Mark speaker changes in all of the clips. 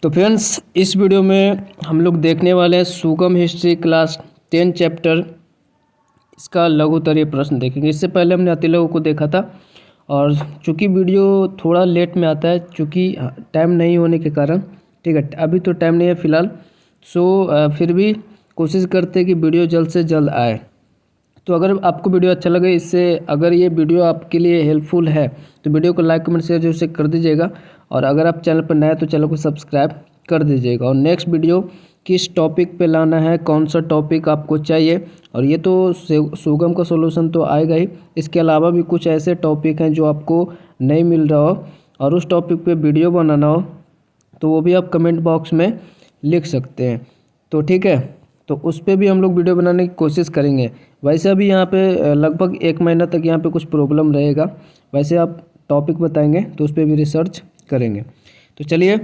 Speaker 1: तो फ्रेंड्स, इस वीडियो में हम लोग देखने वाले हैं सुगम हिस्ट्री क्लास 10 चैप्टर, इसका लघुत्तरीय प्रश्न देखेंगे। इससे पहले हमने अति लघु को देखा था, और चूँकि वीडियो थोड़ा लेट में आता है, चूँकि टाइम नहीं होने के कारण, ठीक है, अभी तो टाइम नहीं है फ़िलहाल। फिर भी कोशिश करते हैं कि वीडियो जल्द से जल्द आए। तो अगर आपको वीडियो अच्छा लगे, इससे अगर ये वीडियो आपके लिए हेल्पफुल है तो वीडियो को लाइक कमेंट शेयर जरूर से कर दीजिएगा, और अगर आप चैनल पर नए हैं तो चैनल को सब्सक्राइब कर दीजिएगा। और नेक्स्ट वीडियो किस टॉपिक पे लाना है, कौन सा टॉपिक आपको चाहिए, और ये तो सुगम का सॉल्यूशन तो आएगा ही, इसके अलावा भी कुछ ऐसे टॉपिक हैं जो आपको नहीं मिल रहा हो और उस टॉपिक पे वीडियो बनाना हो, तो वो भी आप कमेंट बॉक्स में लिख सकते हैं। तो ठीक है, तो उस पर भी हम लोग वीडियो बनाने की कोशिश करेंगे। वैसे अभी यहाँ पे लगभग 1 महीना तक यहाँ पे कुछ प्रॉब्लम रहेगा, वैसे आप टॉपिक बताएंगे तो उस पर भी रिसर्च करेंगे। तो चलिए,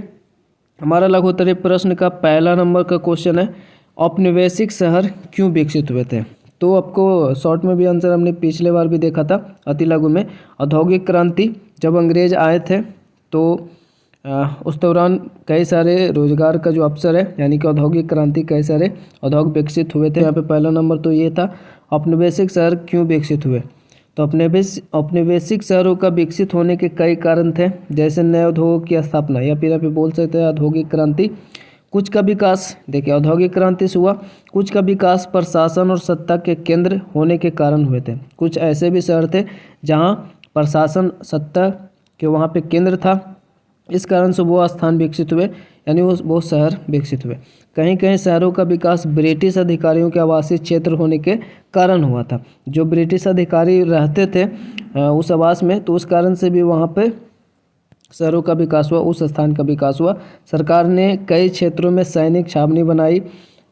Speaker 1: हमारा लघुत्तरीय प्रश्न का पहला नंबर का क्वेश्चन है, औपनिवेशिक शहर क्यों विकसित हुए थे। तो आपको शॉर्ट में भी आंसर हमने पिछले बार भी देखा था अति लघु में। औद्योगिक क्रांति, जब अंग्रेज आए थे तो उस दौरान कई सारे रोजगार का जो अवसर है, यानी कि औद्योगिक क्रांति, कई सारे उद्योग विकसित हुए थे। यहाँ पे पहला नंबर तो ये था, औपनिवेशिक शहर क्यों विकसित हुए। तो औपनिवेशिक शहरों का विकसित होने के कई कारण थे, जैसे नए उद्योगों की स्थापना, या फिर आप बोल सकते हैं औद्योगिक क्रांति। कुछ का विकास, देखिए औद्योगिक क्रांति से हुआ, कुछ का विकास प्रशासन और सत्ता के केंद्र होने के कारण हुए थे। कुछ ऐसे भी शहर थे जहाँ प्रशासन सत्ता के वहाँ पे केंद्र था, इस कारण से वो स्थान विकसित हुए, यानी वो शहर विकसित हुए। कहीं कहीं शहरों का विकास ब्रिटिश अधिकारियों के आवासीय क्षेत्र होने के कारण हुआ था। जो ब्रिटिश अधिकारी रहते थे उस आवास में, तो उस कारण से भी वहाँ पे शहरों का विकास हुआ, उस स्थान का विकास हुआ। सरकार ने कई क्षेत्रों में सैनिक छावनी बनाई,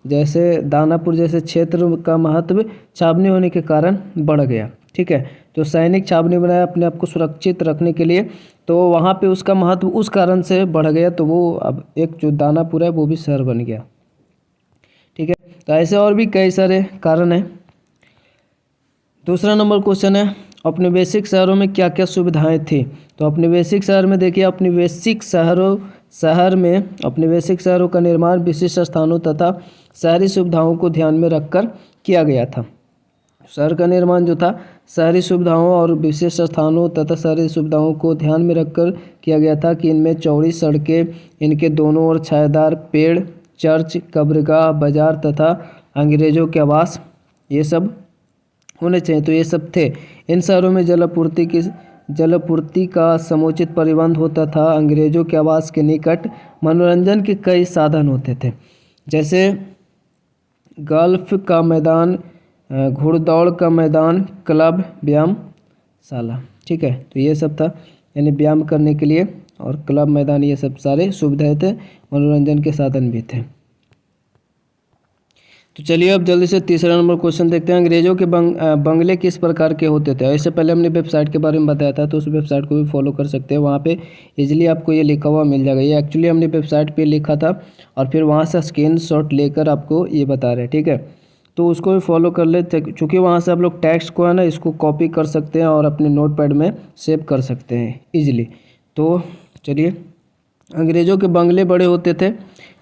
Speaker 1: जैसे दानापुर जैसे क्षेत्र का महत्व छावनी होने के कारण बढ़ गया। ठीक है, तो सैनिक छावनी बनाया अपने आप को सुरक्षित रखने के लिए, तो वहाँ पे उसका महत्व उस कारण से बढ़ गया, तो वो अब एक जो दानापुर है वो भी शहर बन गया। ठीक है, तो ऐसे और भी कई सारे कारण हैं। दूसरा नंबर क्वेश्चन है, औपनिवेशिक शहरों में क्या क्या सुविधाएं थी। तो औपनिवेशिक शहर में देखिए, औपनिवेशिक शहरों का निर्माण विशिष्ट स्थानों तथा शहरी सुविधाओं को ध्यान में रखकर किया गया था। शहर का निर्माण जो था शहरी सुविधाओं और विशेष स्थानों तथा शहरी सुविधाओं को ध्यान में रखकर किया गया था, कि इनमें चौड़ी सड़कें, इनके दोनों ओर छायादार पेड़, चर्च, कब्रगाह, बाजार तथा अंग्रेजों के आवास, ये सब होने चाहिए। तो ये सब थे। इन शहरों में जलापूर्ति का समुचित प्रबंध होता था। अंग्रेजों के आवास के निकट मनोरंजन के कई साधन होते थे, जैसे गोल्फ का मैदान, घुड़दौड़ का मैदान, क्लब, व्यायामशाला। ठीक है, तो ये सब था, यानी व्यायाम करने के लिए, और क्लब, मैदान, ये सब सारे सुविधाएं थे, मनोरंजन के साधन भी थे। तो चलिए अब जल्दी से तीसरा नंबर क्वेश्चन देखते हैं। अंग्रेजों के बंगले किस प्रकार के होते थे। इससे पहले हमने वेबसाइट के बारे में बताया था, तो उस वेबसाइट को भी फॉलो कर सकते हैं, वहाँ पे इजीली आपको ये लिखा हुआ मिल जाएगा। ये एक्चुअली हमने वेबसाइट पे लिखा था, और फिर वहाँ से स्क्रीनशॉट लेकर आपको ये बता रहे हैं। ठीक है, तो उसको भी फॉलो कर ले, चूँकि वहाँ से आप लोग टेक्स्ट को है ना, इसको कॉपी कर सकते हैं और अपने नोटपैड में सेव कर सकते हैं इजीली। तो चलिए, अंग्रेज़ों के बंगले बड़े होते थे।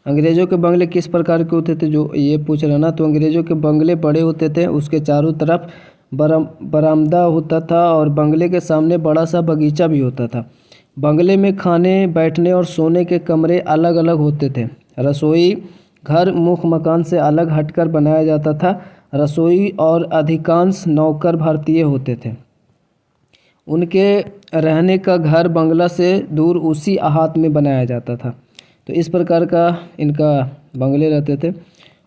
Speaker 1: अंग्रेज़ों के बंगले किस प्रकार के होते थे, जो ये पूछ रहा ना, तो अंग्रेज़ों के बंगले बड़े होते थे, उसके चारों तरफ बरामदा होता था, और बंगले के सामने बड़ा सा बगीचा भी होता था। बंगले में खाने, बैठने और सोने के कमरे अलग अलग होते थे। रसोई घर मुख्य मकान से अलग हटकर बनाया जाता था। रसोई और अधिकांश नौकर भारतीय होते थे। उनके रहने का घर बंगला से दूर उसी आहत में बनाया जाता था। तो इस प्रकार का इनका बंगले रहते थे।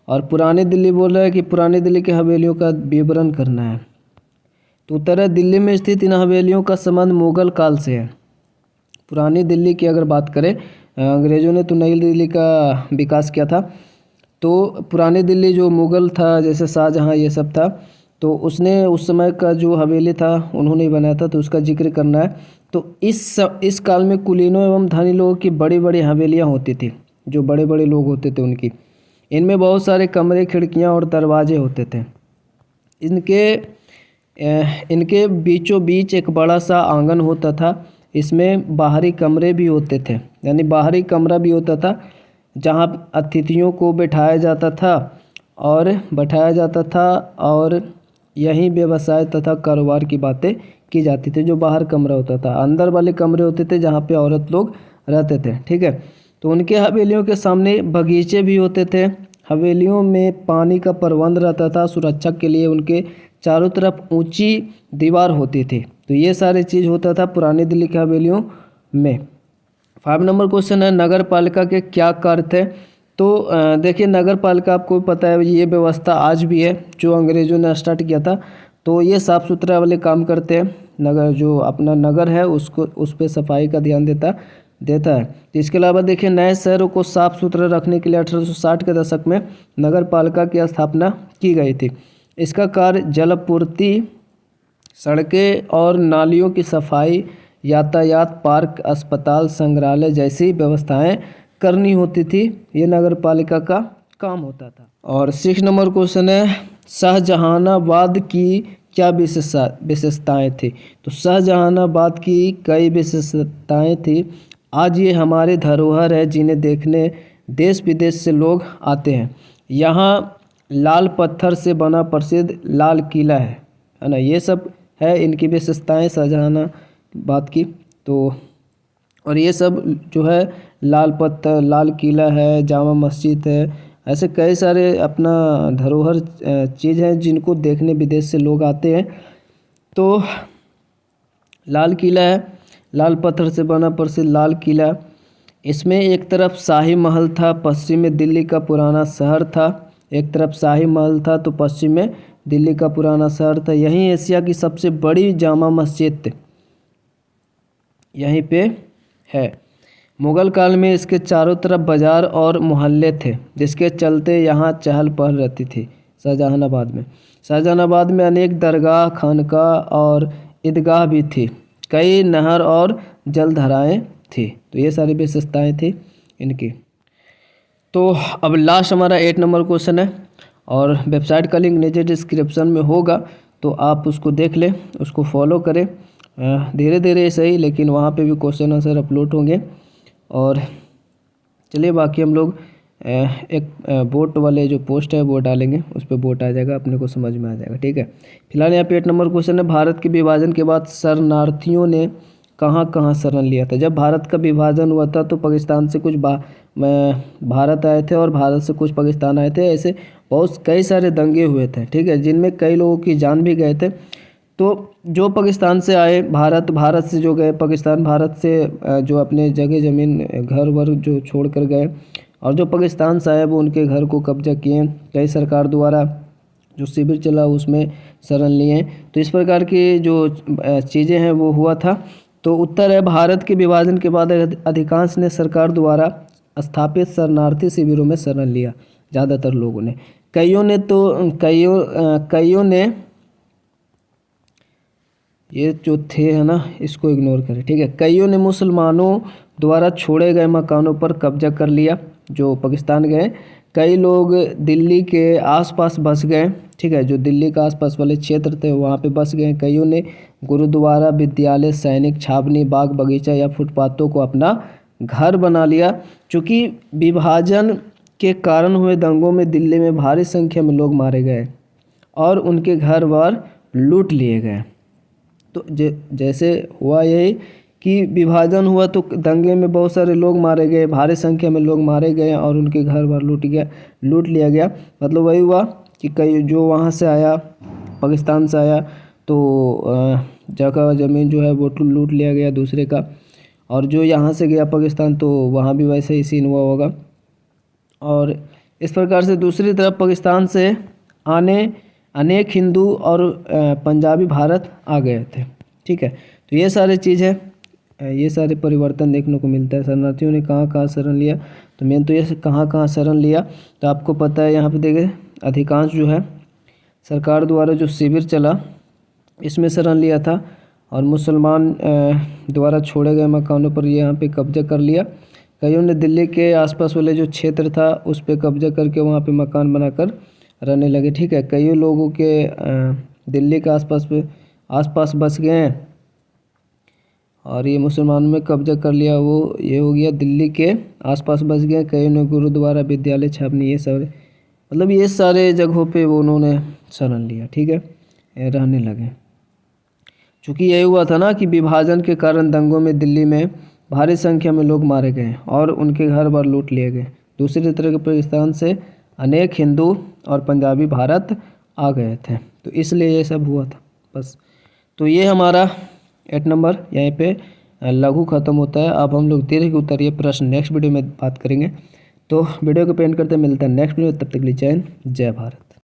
Speaker 1: और पुरानी दिल्ली बोल रहा है कि पुरानी दिल्ली की हवेलियों का विवरण करना है। तो उत्तर है, दिल्ली में स्थित इन हवेलियों का संबंध मुगल काल से है। पुरानी दिल्ली की अगर बात करें, अंग्रेज़ों ने तो नई दिल्ली का विकास किया था, तो पुरानी दिल्ली जो मुगल था, जैसे शाहजहाँ ये सब था, तो उसने उस समय का जो हवेली था उन्होंने ही बनाया था, तो उसका जिक्र करना है। तो इस काल में कुलीनों एवं धनी लोगों की बड़ी बड़ी हवेलियाँ होती थी, जो बड़े बड़े लोग होते थे उनकी। इनमें बहुत सारे कमरे, खिड़कियाँ और दरवाजे होते थे। इनके बीचों बीच एक बड़ा सा आंगन होता था। इसमें बाहरी कमरे भी होते थे, यानी बाहरी कमरा भी होता था, जहाँ अतिथियों को बैठाया जाता था और यहीं व्यवसाय तथा कारोबार की बातें की जाती थी। जो बाहर कमरा होता था, अंदर वाले कमरे होते थे जहाँ पे औरत लोग रहते थे, ठीक है। तो उनके हवेलियों के सामने बगीचे भी होते थे। हवेलियों में पानी का प्रबंध रहता था। सुरक्षा के लिए उनके चारों तरफ ऊंची दीवार होती थी। तो ये सारी चीज़ होता था पुरानी दिल्ली की हवेलियों में। 5 नंबर क्वेश्चन है, नगर पालिका के क्या कार्य थे। तो देखिए, नगर पालिका आपको पता है ये व्यवस्था आज भी है, जो अंग्रेज़ों ने स्टार्ट किया था। तो ये साफ़ सुथरा वाले काम करते हैं। नगर जो अपना नगर है उसको, उस पर सफाई का ध्यान देता है। तो इसके अलावा देखिए, नए शहरों को साफ़ सुथरा रखने के लिए 1860 के दशक में नगर पालिका की स्थापना की गई थी। इसका कार्य जलापूर्ति, सड़कें और नालियों की सफाई, यातायात, पार्क, अस्पताल, संग्रहालय जैसी व्यवस्थाएं करनी होती थी। ये नगर पालिका का काम होता था। और 6 नंबर क्वेश्चन है, शाहजहानाबाद की क्या विशेषताएं थी। तो शाहजहानाबाद की कई विशेषताएं थी। आज ये हमारे धरोहर है जिन्हें देखने देश विदेश से लोग आते हैं। यहाँ लाल पत्थर से बना प्रसिद्ध लाल किला है ना। ये सब है इनकी विशेषताएं शाहजहानाबाद की। तो और ये सब जो है लाल पत्थर, लाल किला है, जामा मस्जिद है, ऐसे कई सारे अपना धरोहर चीज़ हैं जिनको देखने विदेश से लोग आते हैं। तो लाल किला है, लाल पत्थर से बना प्रसिद्ध लाल किला। इसमें एक तरफ शाही महल था, पश्चिम में दिल्ली का पुराना शहर था। एक तरफ शाही महल था तो पश्चिम में दिल्ली का पुराना शहर था। यहीं एशिया की सबसे बड़ी जामा मस्जिद यहीं पे है। मुग़ल काल में इसके चारों तरफ बाज़ार और मोहल्ले थे, जिसके चलते यहाँ चहल पहल रहती थी। शाहजहानाबाद में अनेक दरगाह, खानका और ईदगाह भी थी। कई नहर और जलधाराएँ थी। तो ये सारी विशेषताएँ थी इनकी। तो अब लास्ट हमारा 8 नंबर क्वेश्चन है और वेबसाइट का लिंक नीचे डिस्क्रिप्शन में होगा, तो आप उसको देख लें, उसको फॉलो करें। धीरे धीरे सही, लेकिन वहाँ पे भी क्वेश्चन आंसर अपलोड होंगे। और चलिए बाकी हम लोग एक वोट वाले जो पोस्ट है वो डालेंगे, उस पर वोट आ जाएगा, अपने को समझ में आ जाएगा, ठीक है। फिलहाल यहाँ पे 8 नंबर क्वेश्चन है, भारत के विभाजन के बाद शरणार्थियों ने कहाँ कहाँ शरण लिया था। जब भारत का विभाजन हुआ था तो पाकिस्तान से कुछ भारत आए थे और भारत से कुछ पाकिस्तान आए थे। ऐसे बहुत कई सारे दंगे हुए थे, ठीक है, जिनमें कई लोगों की जान भी गए थे। तो जो पाकिस्तान से आए भारत से जो गए पाकिस्तान, भारत से जो अपने जगह ज़मीन घर वर जो छोड़ कर गए, और जो पाकिस्तान से आए वो उनके घर को कब्जा किए। कई सरकार द्वारा जो शिविर चला उसमें शरण लिए। तो इस प्रकार की जो चीज़ें हैं वो हुआ था। तो उत्तर है, भारत के विभाजन के बाद अधिकांश ने सरकार द्वारा स्थापित शरणार्थी शिविरों में शरण लिया। ज़्यादातर लोगों ने, कईयों ने ये जो थे है ना, इसको इग्नोर करें, ठीक है। कईयों ने मुसलमानों द्वारा छोड़े गए मकानों पर कब्जा कर लिया जो पाकिस्तान गए। कई लोग दिल्ली के आसपास बस गए, ठीक है, जो दिल्ली के आसपास वाले क्षेत्र थे वहाँ पे बस गए। कईयों ने गुरुद्वारा, विद्यालय, सैनिक छावनी, बाग बगीचा या फुटपाथों को अपना घर बना लिया। चूँकि विभाजन के कारण हुए दंगों में दिल्ली में भारी संख्या में लोग मारे गए और उनके घर बार लूट लिए गए। तो जैसे हुआ यही कि विभाजन हुआ तो दंगे में बहुत सारे लोग मारे गए, भारी संख्या में लोग मारे गए और उनके घर बार लूट लिया गया। मतलब वही हुआ कि कई जो वहाँ से आया, पाकिस्तान से आया, तो जगह ज़मीन जो है वो लूट लिया गया दूसरे का, और जो यहाँ से गया पाकिस्तान तो वहाँ भी वैसे ही सीन हुआ होगा। और इस प्रकार से दूसरी तरफ पाकिस्तान से आने अनेक हिंदू और पंजाबी भारत आ गए थे, ठीक है। तो ये सारी चीज़ है, ये सारे परिवर्तन देखने को मिलता है। शरणार्थियों ने कहाँ कहाँ शरण लिया, तो मेन तो ये कहाँ कहाँ शरण लिया, तो आपको पता है यहाँ पे देखें, अधिकांश जो है सरकार द्वारा जो शिविर चला इसमें शरण लिया था, और मुसलमान द्वारा छोड़े गए मकानों पर यहाँ पे कब्जा कर लिया। कईयों ने दिल्ली के आसपास वाले जो क्षेत्र था उस पर कब्जा करके वहाँ पे मकान बनाकर रहने लगे, ठीक है। कई लोगों के दिल्ली के आसपास बस गए हैं और ये मुसलमानों में कब्जा कर लिया, वो ये हो गया। दिल्ली के आसपास बस गए, कई ने गुरुद्वारा, विद्यालय, छावनी, ये सारे मतलब ये सारे जगहों पे वो उन्होंने शरण लिया। ठीक है, ये रहने लगे। चूँकि यही हुआ था ना कि विभाजन के कारण दंगों में दिल्ली में भारी संख्या में लोग मारे गए और उनके घर बार लूट लिए गए। दूसरी तरफ के पाकिस्तान से अनेक हिंदू और पंजाबी भारत आ गए थे, तो इसलिए ये सब हुआ था बस। तो ये हमारा 8 नंबर यहीं पे लघु खत्म होता है। अब हम लोग दीर्घ उत्तरीय प्रश्न नेक्स्ट वीडियो में बात करेंगे। तो वीडियो को पेंट करते मिलते हैं नेक्स्ट वीडियो, तब तक के लिए जय हिंद, जय भारत।